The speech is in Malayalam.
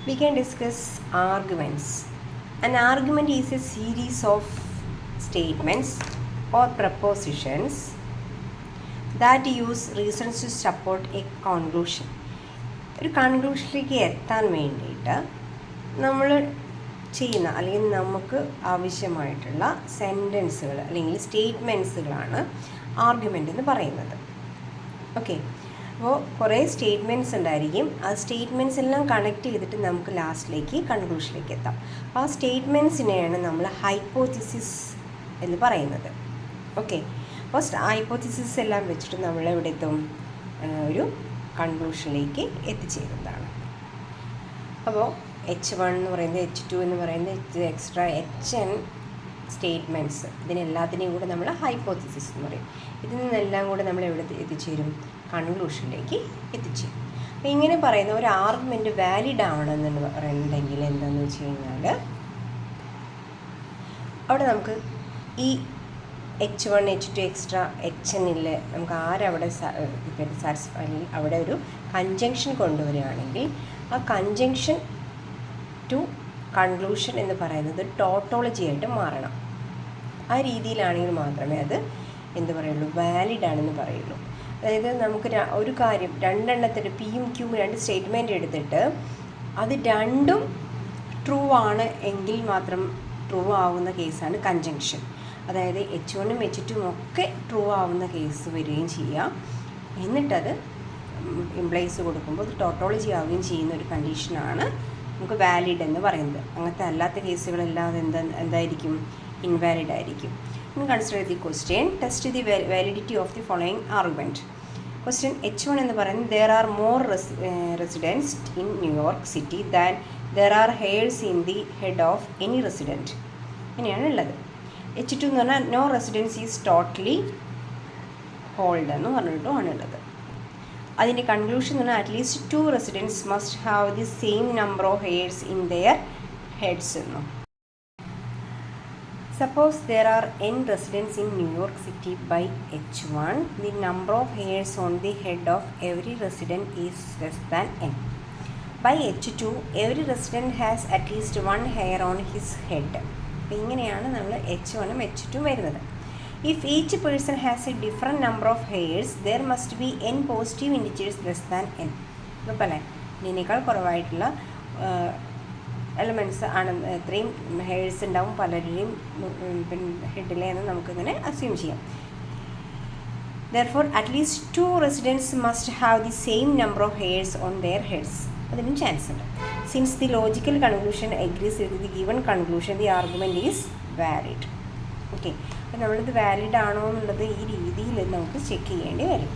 we can discuss arguments. An argument is a series of statements or propositions that use reasons to support a conclusion. ഒരു കൺക്ലൂഷനിലേക്ക് എത്താൻ വേണ്ടിയിട്ട് നമ്മൾ ചെയ്യുന്ന അല്ലെങ്കിൽ നമുക്ക് ആവശ്യമായിട്ടുള്ള സെൻറ്റൻസുകൾ അല്ലെങ്കിൽ സ്റ്റേറ്റ്മെൻറ്റ്സുകളാണ് ആർഗ്യുമെൻ്റ് എന്ന് പറയുന്നത്. ഓക്കെ, അപ്പോൾ കുറേ സ്റ്റേറ്റ്മെൻറ്റ്സ് ഉണ്ടായിരിക്കും. ആ സ്റ്റേറ്റ്മെൻറ്റ്സ് എല്ലാം കണക്ട് ചെയ്തിട്ട് നമുക്ക് ലാസ്റ്റിലേക്ക് കൺക്ലൂഷനിലേക്ക് എത്താം. അപ്പോൾ ആ സ്റ്റേറ്റ്മെൻറ്റ്സിനെയാണ് നമ്മൾ ഹൈപ്പോത്തിസിസ് എന്ന് പറയുന്നത്. ഓക്കെ, അപ്പോൾ ഹൈപ്പോത്തിസിസ് എല്ലാം വെച്ചിട്ട് നമ്മൾ എവിടെ എത്തും? ഒരു കൺക്ലൂഷനിലേക്ക് എത്തിച്ചേരുന്നതാണ്. അപ്പോൾ H1 എന്ന് പറയുന്നത്, H2 എന്ന് പറയുന്നത്, എക്സ്ട്രാ HN സ്റ്റേറ്റ്മെൻറ്റ്സ്, ഇതിനെല്ലാത്തിനെയും കൂടെ നമ്മൾ ഹൈപ്പോത്തിസിസ് എന്ന് പറയും. ഇതിൽ നിന്നെല്ലാം കൂടെ നമ്മൾ എവിടെ എത്തിച്ചേരും? കൺക്ലൂഷനിലേക്ക് എത്തിച്ചേരും. അപ്പോൾ ഇങ്ങനെ പറയുന്ന ഒരു ആർഗ്യുമെൻറ്റ് വാലിഡ് ആവണമെന്ന് പറയുന്നുണ്ടെങ്കിൽ എന്താണെന്ന് വെച്ച് കഴിഞ്ഞാൽ അവിടെ നമുക്ക് ഈ H1, H2, എക്സ്ട്രാ HNൽ നമുക്ക് ആരവിടെ സാറ്റിസ്ഫൈ അവിടെ ഒരു കൺജങ്ഷൻ കൊണ്ടുവരികയാണെങ്കിൽ ആ കൺജങ്ഷൻ ടു കൺക്ലൂഷൻ എന്ന് പറയുന്നത് ടോട്ടോളജി ആയിട്ട് മാറണം. ആ രീതിയിലാണെങ്കിൽ മാത്രമേ അത് എന്ത് പറയുള്ളൂ? വാലിഡ് ആണെന്ന് പറയുള്ളൂ. അതായത് നമുക്ക് ഒരു കാര്യം രണ്ടെണ്ണത്തിൻ്റെ പിയും ക്യൂവും രണ്ട് സ്റ്റേറ്റ്മെൻറ്റ് എടുത്തിട്ട് അത് രണ്ടും ട്രൂ ആണ് എങ്കിൽ മാത്രം ട്രൂ ആവുന്ന കേസാണ് കൺജങ്ഷൻ. അതായത് H1ഉം H2ഉം ഒക്കെ ട്രൂ ആവുന്ന കേസ് വരികയും ചെയ്യാം. എന്നിട്ടത് ഇംപ്ലൈസ് കൊടുക്കുമ്പോൾ അത് ടോട്ടോളജി ആവുകയും ചെയ്യുന്ന ഒരു കണ്ടീഷനാണ് നമുക്ക് വാലിഡ് എന്ന് പറയുന്നത്. അങ്ങനത്തെ അല്ലാത്ത കേസുകളെല്ലാം എന്തായിരിക്കും? ഇൻവാലിഡ് ആയിരിക്കും. Consider the question. Test the validity of the following argument. Question H1 എന്ന് പറയുന്നത് there are more residents in New York City than there are hairs in the head of any resident. ഇങ്ങനെയാണ് ഉള്ളത്. H2 എന്ന് പറഞ്ഞാൽ no residence is totally hold എന്ന് പറഞ്ഞിട്ടുമാണുള്ളത്. അതിൻ്റെ കൺക്ലൂഷൻ എന്ന് പറഞ്ഞാൽ at least 2 residents must have the same number of hairs in their heads എന്നു. Suppose there are n residents in New York City by H1. The number of hairs on the head of every resident is less than n. By H2, every resident has at least one hair on his head. അപ്പോൾ ഇങ്ങനെയാണ് നമ്മൾ H1ഉം H2ഉം വരുന്നത്. If each person has a different number of hairs, there must be n positive integers less than n. അപ്പോൾ അല്ലേ, ഇതിനേക്കാൾ കുറവായിട്ടുള്ള എലമെൻറ്റ്സ് ആണ്, ഇത്രയും ഹെയർസ് ഉണ്ടാവും പലരുടെയും ഹെഡിലെ എന്ന് നമുക്കിങ്ങനെ അസ്യൂം ചെയ്യാം. Therefore, at least 2 residents must have the same number of hairs on their heads. അതിനും ചാൻസ് ഉണ്ട്. Since the logical conclusion agrees with the given conclusion, the argument is valid. Okay, അപ്പോൾ നമ്മളിത് വാലിഡ് ആണോ എന്നുള്ളത് ഈ രീതിയിൽ നമുക്ക് ചെക്ക് ചെയ്യേണ്ടി വരും.